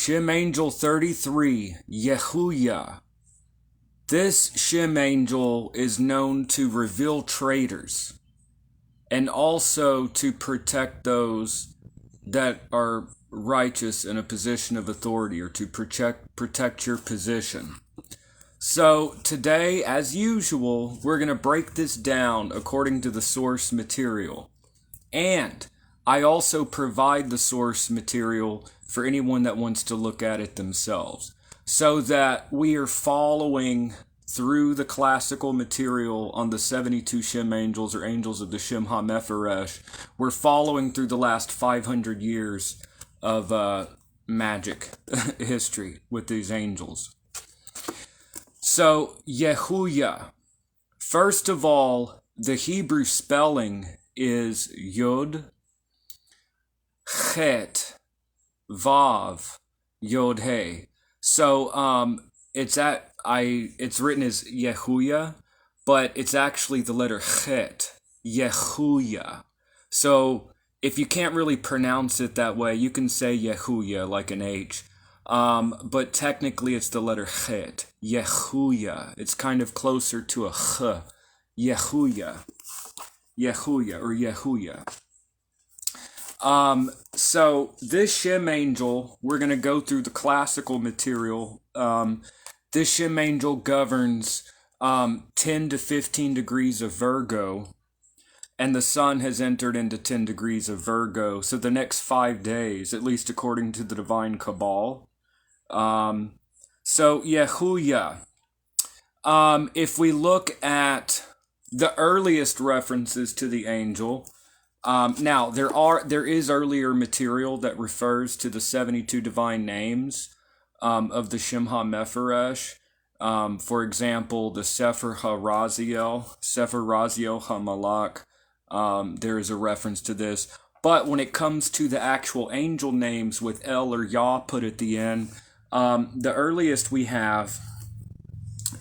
Shem Angel 33, Yehuiah. This Shem Angel is known to reveal traitors and also to protect those that are righteous in a position of authority, or to protect your position. So today, as usual, we're going to break this down according to the source material. And I also provide the source material for anyone that wants to look at it themselves, so that we are following through the classical material on the 72 Shem angels, or angels of the Shem HaMepharesh. We're following through the last 500 years of magic history with these angels. So, Yehuiah. First of all, the Hebrew spelling is Yod, Chet, Vav, Yod, He. So, it's written as Yehuiah, but it's actually the letter Chet, Yehuiah. So, if you can't really pronounce it that way, you can say Yehuiah like an H. But technically it's the letter Chet, Yehuiah. It's kind of closer to a Ch, Yehuiah, or Yehuiah. So this Shem angel, we're going to go through the classical material. This Shem angel governs 10 to 15 degrees of Virgo, and the sun has entered into 10 degrees of Virgo. So the next 5 days, at least according to the divine Cabal. So Yehuiah. If we look at the earliest references to the angel, now there is earlier material that refers to the 72 divine names of the Shem HaMepharesh. For example, the Sefer HaRaziel, HaMalak. There is a reference to this. But when it comes to the actual angel names with El or Yah put at the end, the earliest we have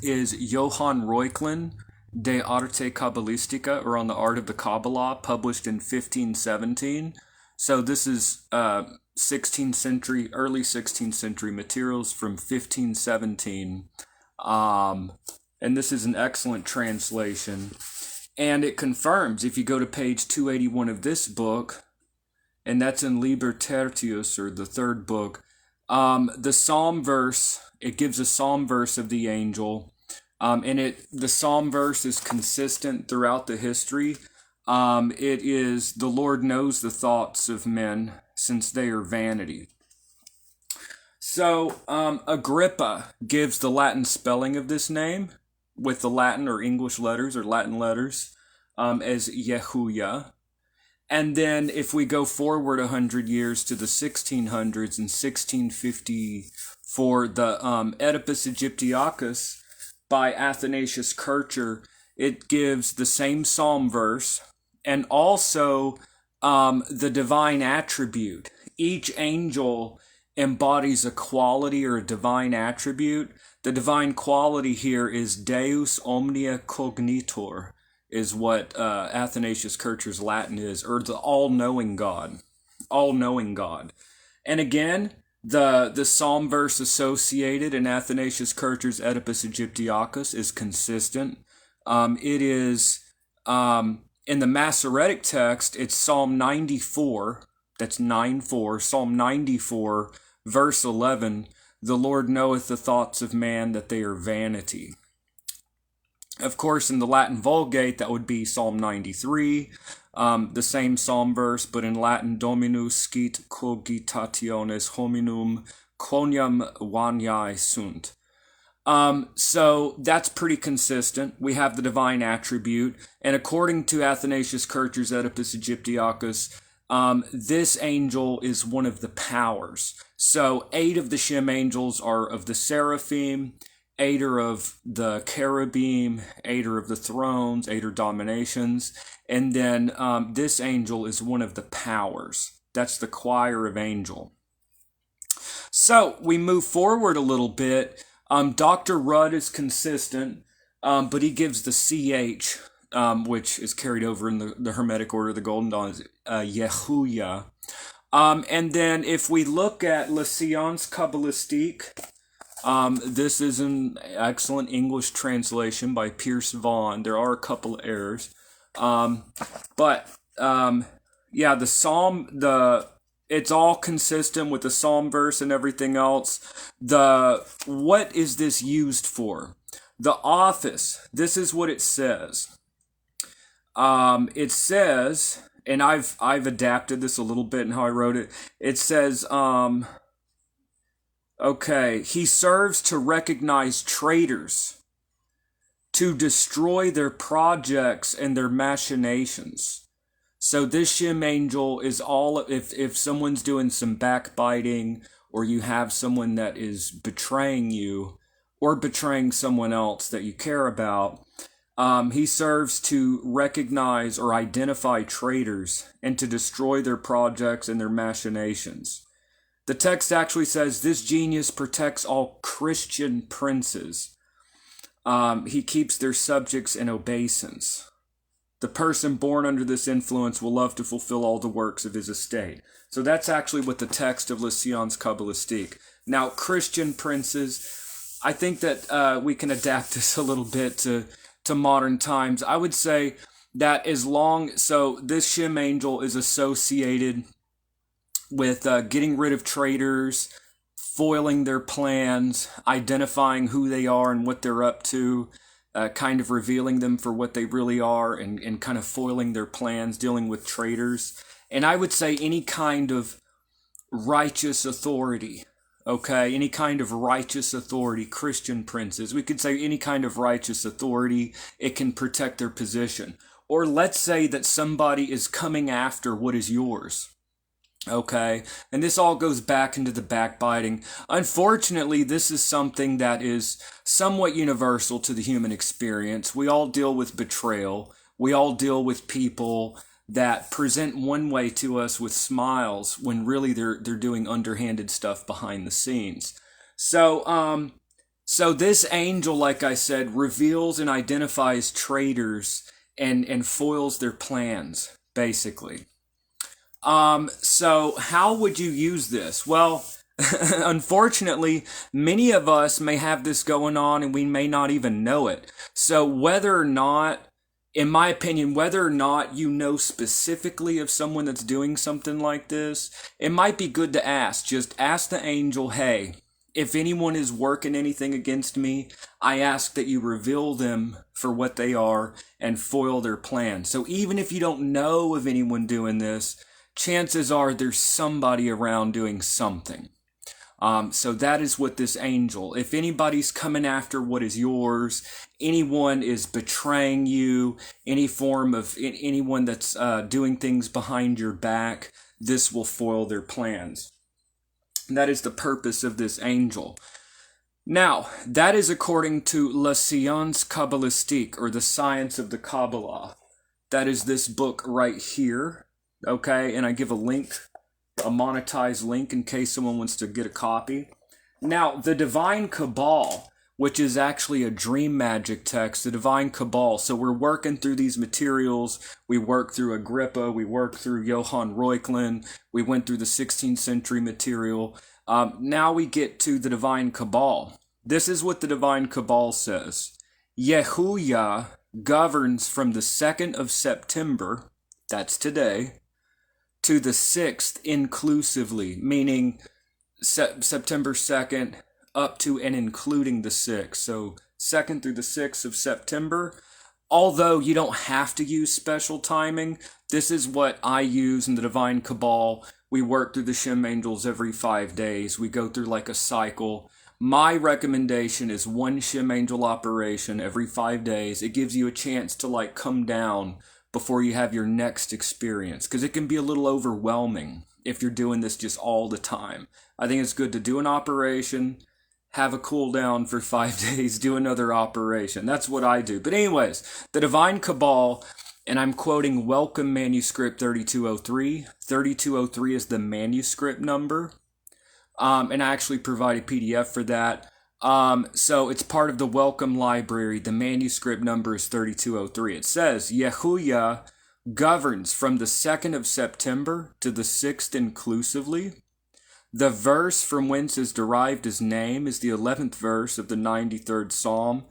is Johann Reuchlin, De Arte Kabbalistica, or On the Art of the Kabbalah, published in 1517. So this is 16th century, early 16th century materials from 1517. And this is an excellent translation. And it confirms, if you go to page 281 of this book, and that's in Liber Tertius, or the third book, the psalm verse, it gives a psalm verse of the angel, and the psalm verse is consistent throughout the history. It is, the Lord knows the thoughts of men, since they are vanity. So, Agrippa gives the Latin spelling of this name, with the Latin or English letters or Latin letters, as Yehuiah. And then if we go forward 100 years to the 1600s, in 1654, the Oedipus Egyptiacus by Athanasius Kircher, it gives the same psalm verse and also the divine attribute. Each angel embodies a quality or a divine attribute. The divine quality here is Deus omnia cognitor, is what Athanasius Kircher's Latin is, or the all-knowing God. All-knowing God. And again, the psalm verse associated in Athanasius Kircher's Oedipus Egyptiacus is consistent. It is, in the Masoretic text, it's Psalm 94, that's 9:4, Psalm 94, verse 11, the Lord knoweth the thoughts of man, that they are vanity. Of course, in the Latin Vulgate, that would be Psalm 93, the same psalm verse, but in Latin, Dominus scit cogitationes hominum quoniam vaniae sunt. So that's pretty consistent. We have the divine attribute, and according to Athanasius Kircher's Oedipus Egyptiacus, this angel is one of the powers. So 8 of the Shem angels are of the seraphim, 8 are of the cherubim, 8 are of the thrones, 8 are dominations, and then this angel is one of the powers. That's the choir of angel. So we move forward a little bit. Dr. Rudd is consistent, but he gives the CH, which is carried over in the Hermetic Order of the Golden Dawn, as Yehuiah. And then if we look at Le Science Kabbalistique, this is an excellent English translation by Pierce Vaughan. There are a couple of errors. Yeah, the psalm, it's all consistent with the psalm verse and everything else. What is this used for? The office, this is what it says. It says, and I've adapted this a little bit in how I wrote it. It says, okay, he serves to recognize traitors, to destroy their projects and their machinations. So this Shem angel is all, if someone's doing some backbiting, or you have someone that is betraying you, or betraying someone else that you care about, he serves to recognize or identify traitors and to destroy their projects and their machinations. The text actually says, this genius protects all Christian princes. He keeps their subjects in obeisance. The person born under this influence will love to fulfill all the works of his estate. So that's actually what the text of Le Science Kabbalistique. Now, Christian princes, I think that we can adapt this a little bit to modern times. I would say that so this Shem angel is associated with getting rid of traitors, foiling their plans, identifying who they are and what they're up to, kind of revealing them for what they really are, and kind of foiling their plans, dealing with traitors. And I would say any kind of righteous authority, okay? Any kind of righteous authority, Christian princes. We could say any kind of righteous authority, it can protect their position. Or let's say that somebody is coming after what is yours. Okay, and this all goes back into the backbiting. Unfortunately, this is something that is somewhat universal to the human experience. We all deal with betrayal. We all deal with people that present one way to us with smiles when really they're doing underhanded stuff behind the scenes. So this angel, like I said, reveals and identifies traitors and foils their plans, basically. So how would you use this? Well, unfortunately, many of us may have this going on and we may not even know it. So whether or not, in my opinion, whether or not you know specifically of someone that's doing something like this, it might be good to ask. Just ask the angel, hey, if anyone is working anything against me, I ask that you reveal them for what they are and foil their plan. So even if you don't know of anyone doing this, chances are there's somebody around doing something. So that is what this angel, if anybody's coming after what is yours, anyone is betraying you, any form of anyone that's doing things behind your back, this will foil their plans. And that is the purpose of this angel. Now, that is according to La Science Kabbalistique, or the science of the Kabbalah. That is this book right here. Okay, and I give a link, a monetized link, in case someone wants to get a copy. Now, the Divine Cabal, which is actually a dream magic text, the Divine Cabal. So we're working through these materials. We worked through Agrippa. We worked through Johann Reuchlin. We went through the 16th century material. Now we get to the Divine Cabal. This is what the Divine Cabal says. Yehuiah governs from the 2nd of September, that's today, to the 6th inclusively, meaning September 2nd up to and including the 6th. So 2nd through the 6th of September. Although you don't have to use special timing, this is what I use in the Divine Cabal. We work through the Shem angels every 5 days. We go through like a cycle. My recommendation is one Shem angel operation every 5 days. It gives you a chance to like come down before you have your next experience, because it can be a little overwhelming if you're doing this just all the time. I think it's good to do an operation, have a cool down for 5 days, do another operation. That's what I do. But anyways, the Divine Cabal, and I'm quoting Welcome Manuscript 3203. 3203 is the manuscript number, and I actually provide a PDF for that. So it's part of the Welcome Library. The manuscript number is 3203. It says, Yehuiah governs from the 2nd of September to the 6th inclusively. The verse from whence is derived his name is the 11th verse of the 93rd Psalm.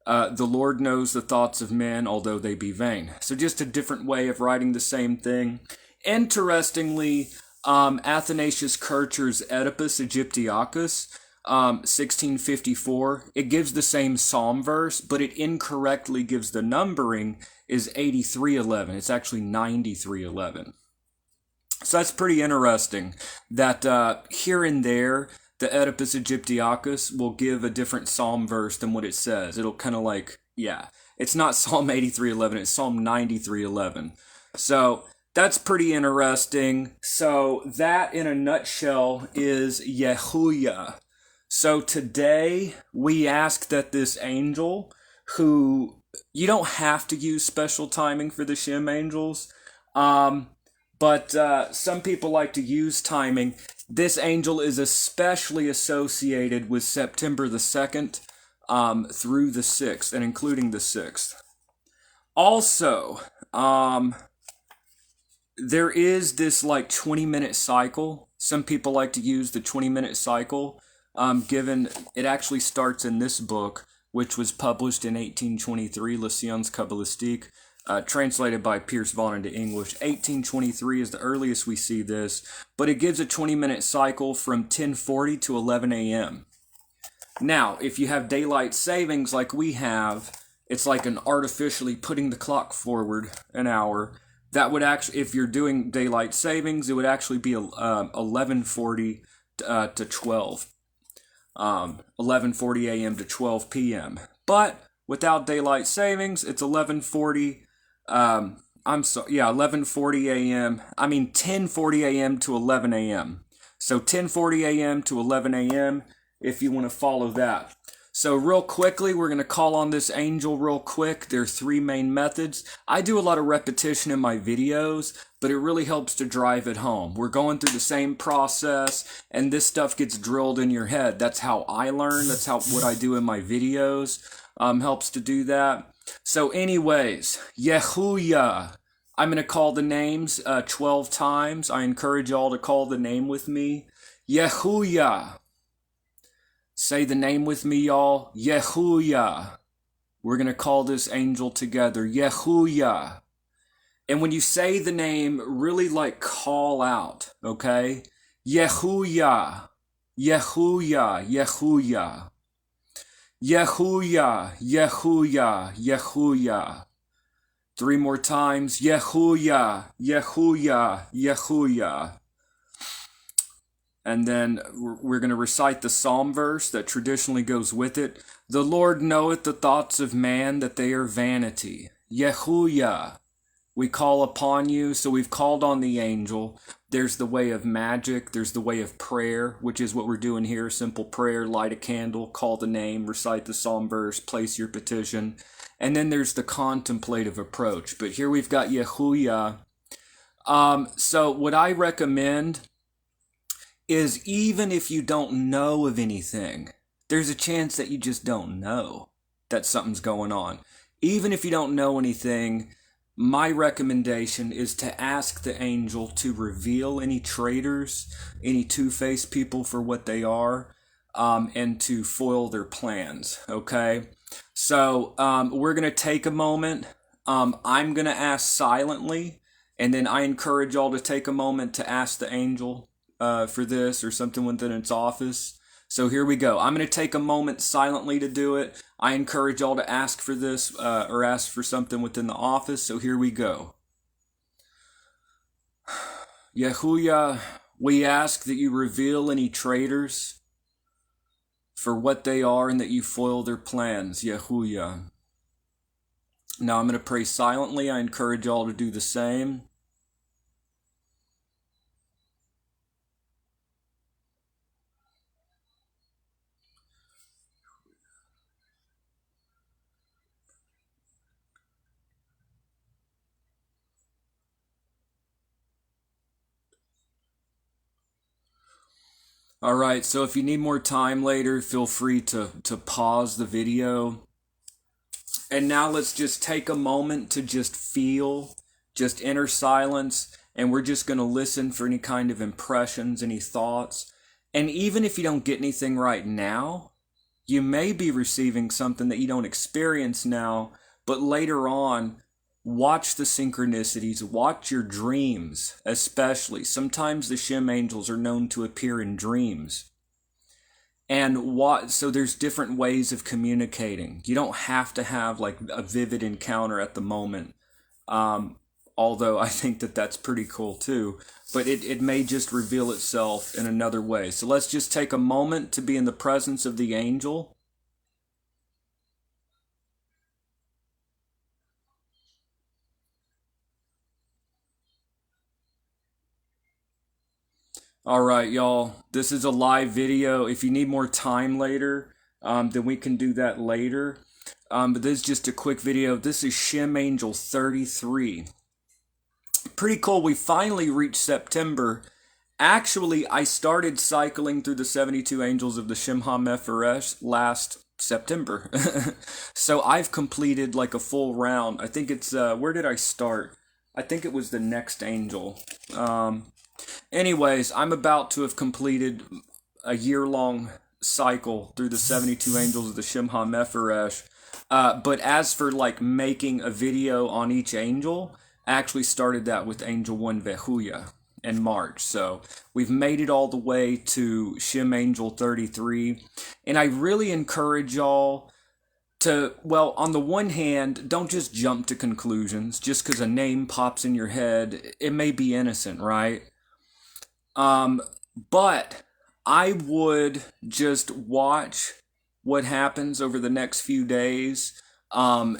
The Lord knows the thoughts of men, although they be vain. So just a different way of writing the same thing. Interestingly, Athanasius Kircher's Oedipus Egyptiacus, 1654, it gives the same psalm verse, but it incorrectly gives the numbering is 8311. It's actually 9311. So that's pretty interesting that here and there, the Oedipus Egyptiacus will give a different psalm verse than what it says. It'll kind of like, yeah, it's not Psalm 83:11, it's Psalm 93:11. So that's pretty interesting. So that in a nutshell is Yehuiah. So today we ask that this angel, who you don't have to use special timing for the Shem angels, but some people like to use timing. This angel is especially associated with September the 2nd through the 6th, and including the 6th. Also, there is this like 20-minute cycle. Some people like to use the 20-minute cycle, given it actually starts in this book, which was published in 1823, Les Sciences Kabbalistiques, translated by Pierce Vaughan into English. 1823 is the earliest we see this, but it gives a 20-minute cycle from 10:40 to 11 a.m. Now, if you have daylight savings like we have, it's like an artificially putting the clock forward an hour. That would actually, if you're doing daylight savings, it would actually be 11:40 to 12. 11:40 a.m. to 12 p.m. But without daylight savings, it's 11:40. 11:40 a.m. 10:40 a.m. to 11 a.m. So 10:40 a.m. to 11 a.m. if you want to follow that. So real quickly, we're going to call on this angel real quick. There are 3 main methods. I do a lot of repetition in my videos, but it really helps to drive it home. We're going through the same process, and this stuff gets drilled in your head. That's how I learn. That's what I do in my videos. Helps to do that. So anyways, Yehuiah. I'm going to call the names 12 times. I encourage y'all to call the name with me. Yehuiah. Say the name with me, y'all. Yehuiah. We're going to call this angel together. Yehuiah. And when you say the name, really like call out, okay? Yehuiah. Yehuiah. Yehuiah. Yehuiah. Yehuiah. Yehuiah. 3 more times. Yehuiah. Yehuiah. Yehuiah. And then we're going to recite the psalm verse that traditionally goes with it. The Lord knoweth the thoughts of man, that they are vanity. Yehuiah, we call upon you. So we've called on the angel. There's the way of magic. There's the way of prayer, which is what we're doing here. Simple prayer, light a candle, call the name, recite the psalm verse, place your petition. And then there's the contemplative approach. But here we've got Yehuiah. So what I recommend is, even if you don't know of anything, there's a chance that you just don't know that something's going on. Even if you don't know anything, my recommendation is to ask the angel to reveal any traitors, any two-faced people for what they are, and to foil their plans, okay? So we're going to take a moment. I'm going to ask silently, and then I encourage y'all to take a moment to ask the angel for this or something within its office. So here we go. I'm going to take a moment silently to do it. I encourage y'all to ask for this or ask for something within the office. So here we go. Yehuiah, we ask that you reveal any traitors for what they are and that you foil their plans. Yehuiah. Now I'm going to pray silently. I encourage y'all to do the same. All right, so if you need more time later, feel free to pause the video. And now let's just take a moment to just feel just inner silence, and we're just going to listen for any kind of impressions, any thoughts. And even if you don't get anything right now, you may be receiving something that you don't experience now, but later on, watch the synchronicities, watch your dreams, especially. Sometimes the Shem angels are known to appear in dreams. And so there's different ways of communicating. You don't have to have like a vivid encounter at the moment. Although I think that that's pretty cool too. But it may just reveal itself in another way. So let's just take a moment to be in the presence of the angel. All right, y'all. This is a live video. If you need more time later, then we can do that later. But this is just a quick video. This is Shem Angel 33. Pretty cool. We finally reached September. Actually, I started cycling through the 72 angels of the Shem HaMephoresh last September. So I've completed like a full round. I think it's, where did I start? I think it was the next angel. Anyways, I'm about to have completed a year-long cycle through the 72 angels of the Shem HaMephoresh. But as for like making a video on each angel, I actually started that with Angel 1 Yehuiah in March. So we've made it all the way to Shem Angel 33. And I really encourage y'all to, well, on the one hand, don't just jump to conclusions. Just because a name pops in your head, it may be innocent, right? But I would just watch what happens over the next few days,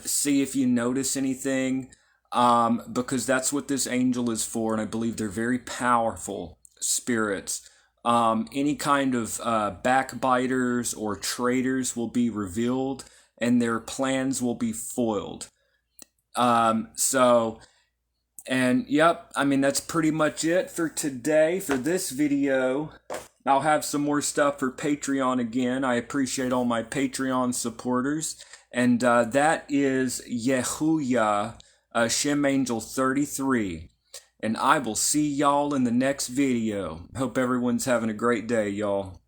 see if you notice anything, because that's what this angel is for, and I believe they're very powerful spirits. Any kind of backbiters or traitors will be revealed, and their plans will be foiled. And yep, I mean, that's pretty much it for today, for this video. I'll have some more stuff for Patreon again. I appreciate all my Patreon supporters. And that is Yehuiah, Shem Angel 33. And I will see y'all in the next video. Hope everyone's having a great day, y'all.